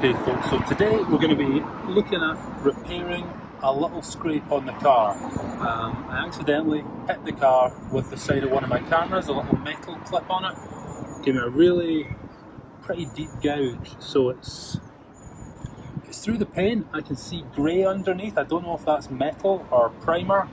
Okay folks, so today we're going to be looking at repairing a little scrape on the car. I accidentally hit the car with the side of one of my cameras, a little metal clip on it. Gave me a really pretty deep gouge, so it's through the paint. I can see grey underneath. I don't know if that's metal or primer,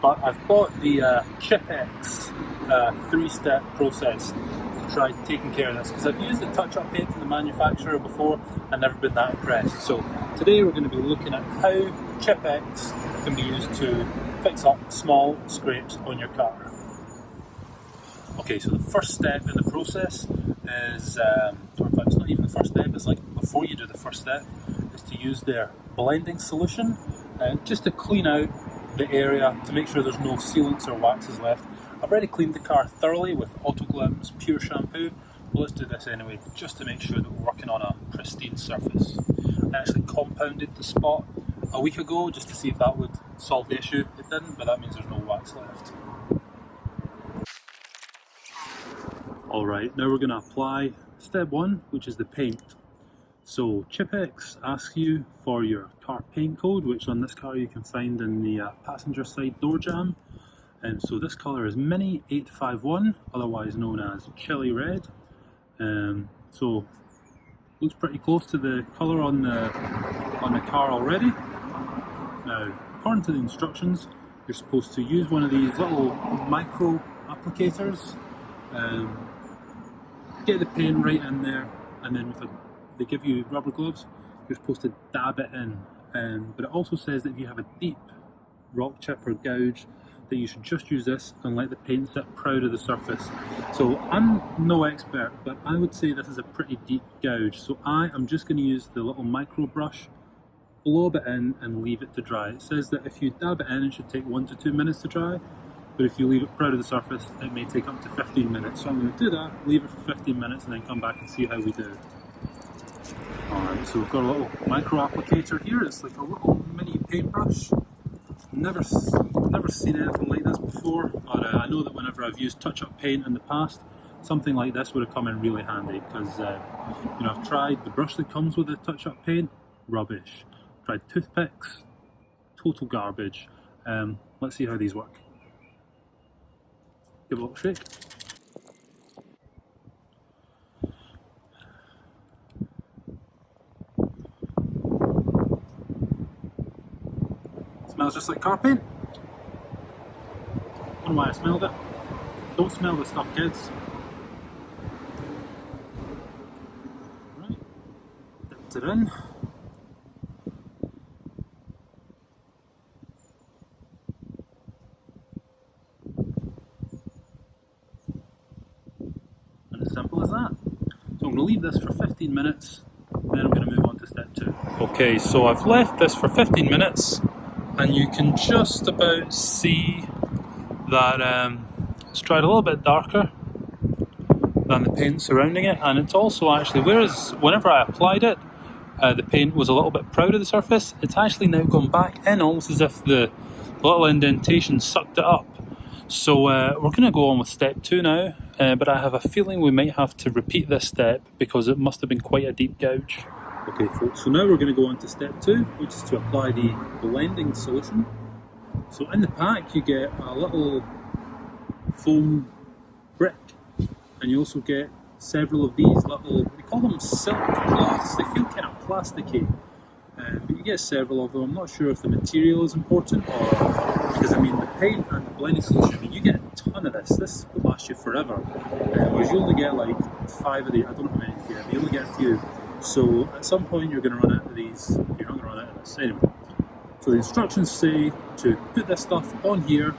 but I've bought the Chipex 3-step process to try taking care of this, because I've used the touch-up paint from the manufacturer before and never been that impressed. So today we're going to be looking at how Chipex can be used to fix up small scrapes on your car. Okay, so the first step in the process is, or in fact it's not even the first step, it's like before you do the first step, is to use their blending solution just to clean out the area to make sure there's no sealants or waxes left. I've already cleaned the car thoroughly with Autoglim's pure shampoo, but let's do this anyway, just to make sure that we're working on a pristine surface. I actually compounded the spot a week ago just to see if that would solve the issue. It didn't, but that means there's no wax left. Alright, now we're going to apply step one, which is the paint. So Chipex asks you for your car paint code, which on this car you can find in the passenger side door jamb. And so this colour is Mini 851, otherwise known as Chili Red. So looks pretty close to the colour on the car already. Now, according to the instructions, you're supposed to use one of these little micro applicators. Get the paint right in there, and then they give you rubber gloves. You're supposed to dab it in. But it also says that if you have a deep rock chip or gouge, that you should just use this and let the paint sit proud of the surface. So I'm no expert, but I would say this is a pretty deep gouge. So I am just going to use the little micro brush, blob it in and leave it to dry. It says that if you dab it in, it should take 1 to 2 minutes to dry. But if you leave it proud of the surface, it may take up to 15 minutes. So I'm going to do that, leave it for 15 minutes and then come back and see how we do. Alright, so we've got a little micro applicator here. It's like a little mini paintbrush. Never seen anything like this before, but I know that whenever I've used touch-up paint in the past, something like this would have come in really handy, because I've tried the brush that comes with the touch-up paint, rubbish. Tried toothpicks, total garbage. Let's see how these work. Give it a little shake. Smells just like car paint. Don't know why I smelled it. Don't smell the stuff, kids. Right, dipped it in. And as simple as that. So I'm going to leave this for 15 minutes, then I'm going to move on to step 2. Okay, so I've left this for 15 minutes. And you can just about see that it's dried a little bit darker than the paint surrounding it, and it's also actually, whereas whenever I applied it, the paint was a little bit proud of the surface, it's actually now gone back in almost as if the little indentation sucked it up. So we're going to go on with step 2 now, but I have a feeling we might have to repeat this step because it must have been quite a deep gouge. Okay folks, so now we're going to go on to step 2, which is to apply the blending solution. So in the pack you get a little foam brick, and you also get several of these little, we call them silk cloths, they feel kind of plasticky, but you get several of them. I'm not sure if the material is important, or because I mean the paint and the blending solution, I mean you get a ton of this will last you forever, whereas you only get like 5 of these. I don't know how many you get, but you only get a few. So at some point you're going to run out of these, you're not going to run out of this. Anyway, so the instructions say to put this stuff on here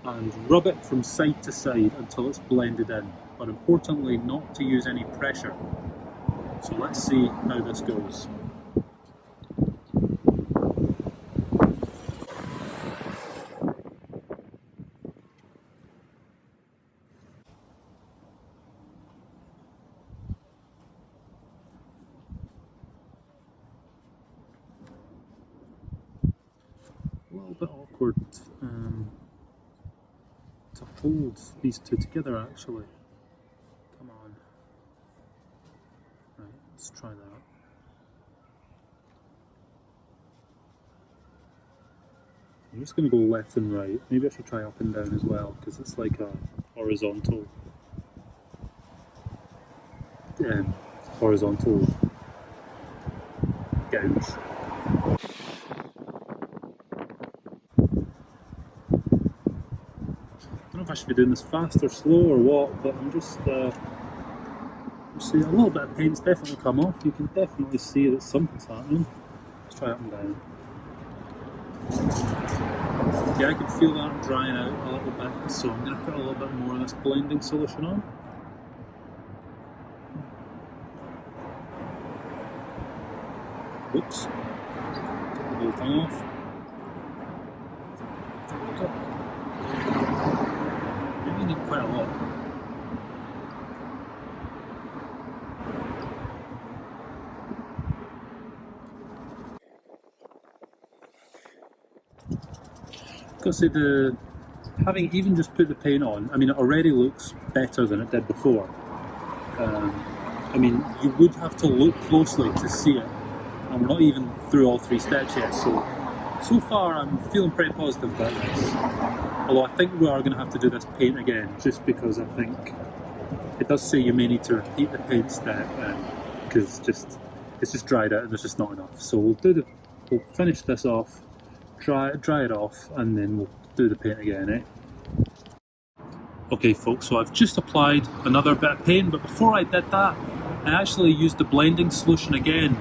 and rub it from side to side until it's blended in, but importantly not to use any pressure. So let's see how this goes. A little bit awkward to hold these two together actually. Come on. Right, let's try that. I'm just going to go left and right. Maybe I should try up and down as well, because it's like a horizontal horizontal gouge. I don't know if I should be doing this fast or slow or what, but I'm just see a little bit of paint's definitely come off. You can definitely see that something's happening. Let's try up and down. Yeah, I can feel that drying out a little bit, so I'm going to put a little bit more of this blending solution on. Whoops. Get the whole thing off. Maybe need quite a lot. I've got to say, having even just put the paint on, I mean, it already looks better than it did before. I mean, you would have to look closely to see it, and we're not even through all 3 steps yet, so far I'm feeling pretty positive about this. Although I think we are going to have to do this paint again, just because I think it does say you may need to repeat the paint step, because it's just dried out and there's just not enough. So we'll finish this off, dry it off, and then we'll do the paint again, eh? Okay folks, so I've just applied another bit of paint, but before I did that, I actually used the blending solution again,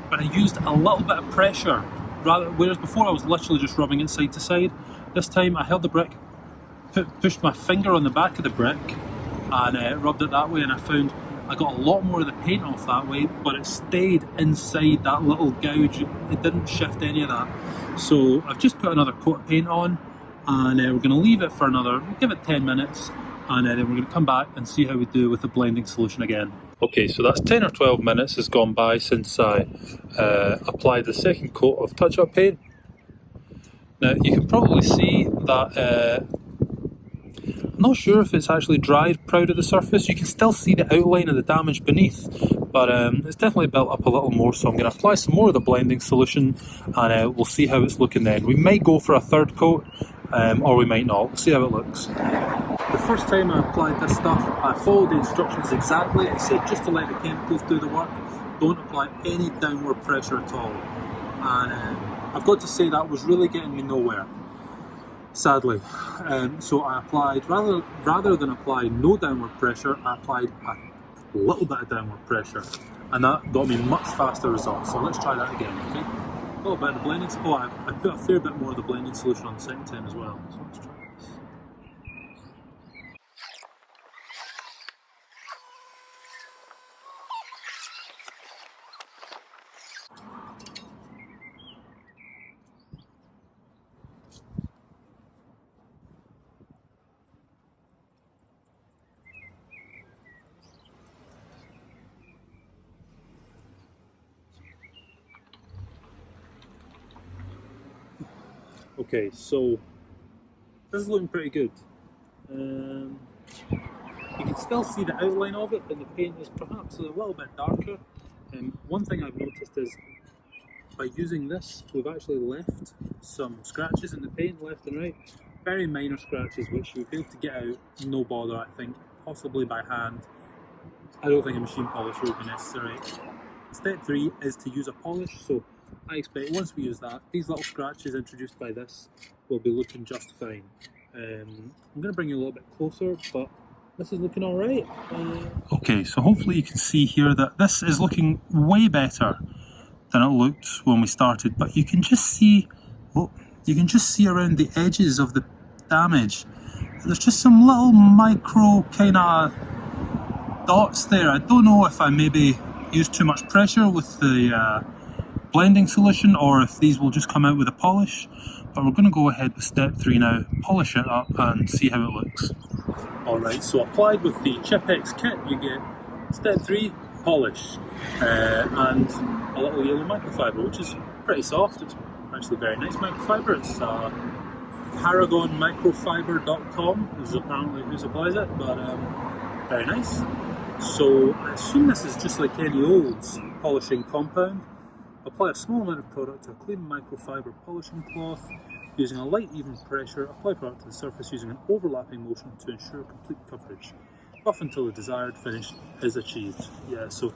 but I used a little bit of pressure, whereas before I was literally just rubbing it side to side. This time I held the brick, pushed my finger on the back of the brick, and rubbed it that way, and I found I got a lot more of the paint off that way, but it stayed inside that little gouge. It didn't shift any of that. So I've just put another coat of paint on, and we're going to leave it for give it 10 minutes, and then we're going to come back and see how we do with the blending solution again. Okay, so that's 10 or 12 minutes has gone by since I applied the second coat of touch-up paint. Now you can probably see that I'm not sure if it's actually dried proud of the surface. You can still see the outline of the damage beneath, but it's definitely built up a little more, so I'm going to apply some more of the blending solution, and we'll see how it's looking then. We might go for a third coat, or we might not. We'll see how it looks. The first time I applied this stuff, I followed the instructions exactly. It said just to let the chemicals do the work, don't apply any downward pressure at all. And I've got to say that was really getting me nowhere, sadly. So I applied, rather than apply no downward pressure, I applied a little bit of downward pressure, and that got me much faster results. So let's try that again, okay? A little bit of the blending, I put a fair bit more of the blending solution on the second time as well. So let's try this. Okay, so this is looking pretty good. You can still see the outline of it, but the paint is perhaps a little bit darker. One thing I've noticed is by using this, we've actually left some scratches in the paint left and right. Very minor scratches which you'll be able to get out, no bother I think, possibly by hand. I don't think a machine polisher would be necessary. Step 3 is to use a polish, so I expect once we use that, these little scratches introduced by this will be looking just fine. I'm going to bring you a little bit closer, but this is looking alright. Okay, so hopefully you can see here that this is looking way better than it looked when we started, but you can just see, around the edges of the damage, there's just some little micro kind of dots there. I don't know if I maybe used too much pressure with the blending solution, or if these will just come out with a polish, but we're going to go ahead with step 3 now, polish it up and see how it looks. Alright, so applied with the Chipex kit you get step 3, polish, and a little yellow microfiber, which is pretty soft. It's actually very nice microfiber. It's paragonmicrofiber.com is apparently who supplies it, but very nice. So I assume this is just like any old polishing compound. Apply a small amount of product to a clean microfiber polishing cloth, Using a light even pressure, apply product to the surface using an overlapping motion to ensure complete coverage. Buff until the desired finish is achieved. Yeah, so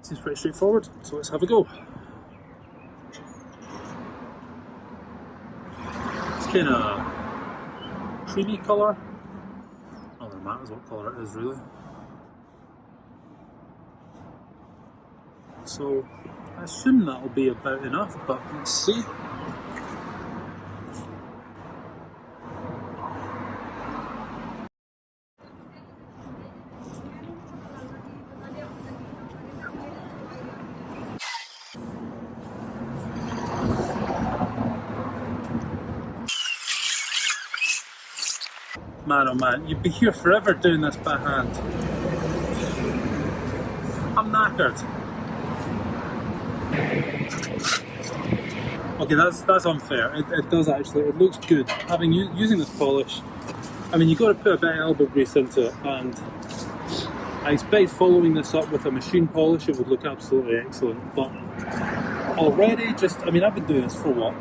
seems pretty straightforward, so let's have a go. It's kind of creamy colour. Not that it matters what colour it is really. So I assume that'll be about enough, but let's see. Man oh man, you'd be here forever doing this by hand. I'm knackered. Okay, that's unfair. It does actually, it looks good. Using this polish, I mean, you've got to put a bit of elbow grease into it, and I expect following this up with a machine polish it would look absolutely excellent. But already I've been doing this for what,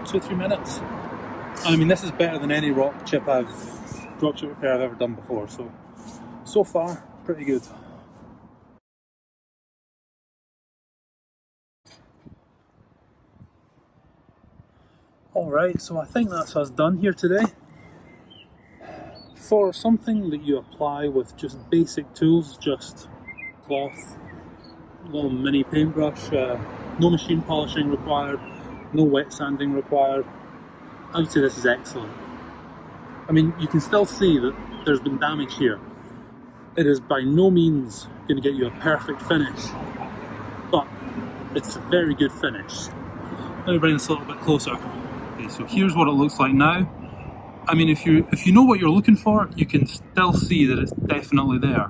2-3 minutes? And I mean, this is better than any rock chip repair I've ever done before, so far, pretty good. Alright, so I think that's us done here today. For something that you apply with just basic tools, just cloth, little mini paintbrush, no machine polishing required, no wet sanding required, I would say this is excellent. I mean, you can still see that there's been damage here. It is by no means going to get you a perfect finish, but it's a very good finish. Let me bring this a little bit closer. Okay, so here's what it looks like now. I mean, if you know what you're looking for, you can still see that it's definitely there.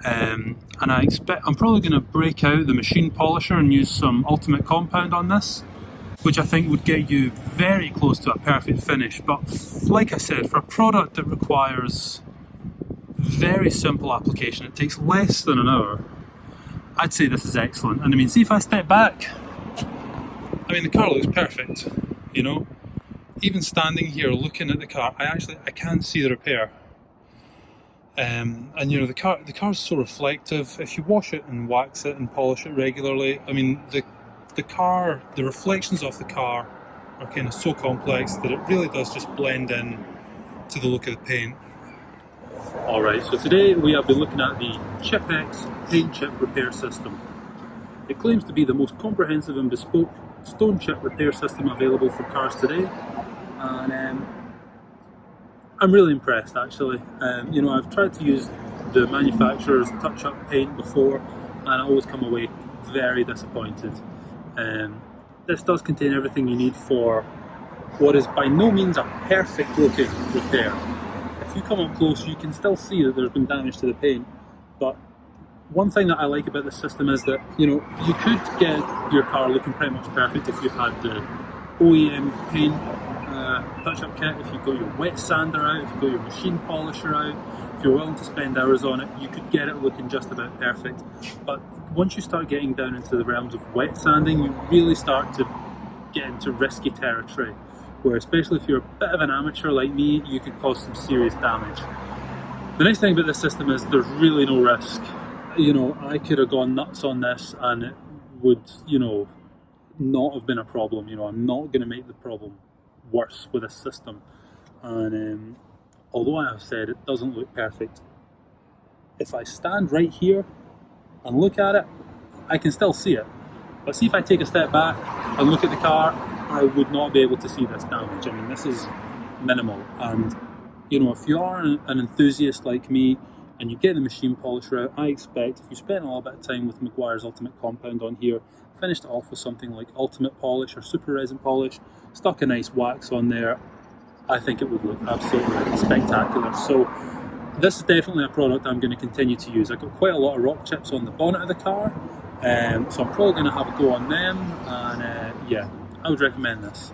And I'm probably going to break out the machine polisher and use some ultimate compound on this, which I think would get you very close to a perfect finish. But like I said, for a product that requires very simple application, it takes less than an hour, I'd say this is excellent. And I mean, see if I step back, I mean, the car looks perfect, you know? Even standing here looking at the car, I can see the repair. And you know, the car's so reflective. If you wash it and wax it and polish it regularly, I mean, the reflections of the car are kind of so complex that it really does just blend in to the look of the paint. Alright, so today we have been looking at the Chipex paint chip repair system. It claims to be the most comprehensive and bespoke stone chip repair system available for cars today, and I'm really impressed actually. You know, I've tried to use the manufacturer's touch-up paint before and I always come away very disappointed. This does contain everything you need for what is by no means a perfect looking repair. If you come up close you can still see that there's been damage to the paint, but one thing that I like about this system is that, you know, you could get your car looking pretty much perfect if you had the OEM paint touch-up kit, if you've got your wet sander out, if you've got your machine polisher out, if you're willing to spend hours on it, you could get it looking just about perfect. But once you start getting down into the realms of wet sanding, you really start to get into risky territory, where especially if you're a bit of an amateur like me, you could cause some serious damage. The nice thing about this system is there's really no risk. You know, I could have gone nuts on this and it would, you know, not have been a problem. You know, I'm not going to make the problem worse with this system. And although I have said it doesn't look perfect, if I stand right here and look at it, I can still see it. But see if I take a step back and look at the car, I would not be able to see this damage. I mean, this is minimal. And, you know, if you are an enthusiast like me, and you get the machine polisher out, I expect if you spent a little bit of time with Meguiar's Ultimate Compound on here, finished it off with something like Ultimate Polish or Super Resin Polish, stuck a nice wax on there, I think it would look absolutely spectacular. So this is definitely a product I'm going to continue to use. I've got quite a lot of rock chips on the bonnet of the car, so I'm probably going to have a go on them, and yeah, I would recommend this.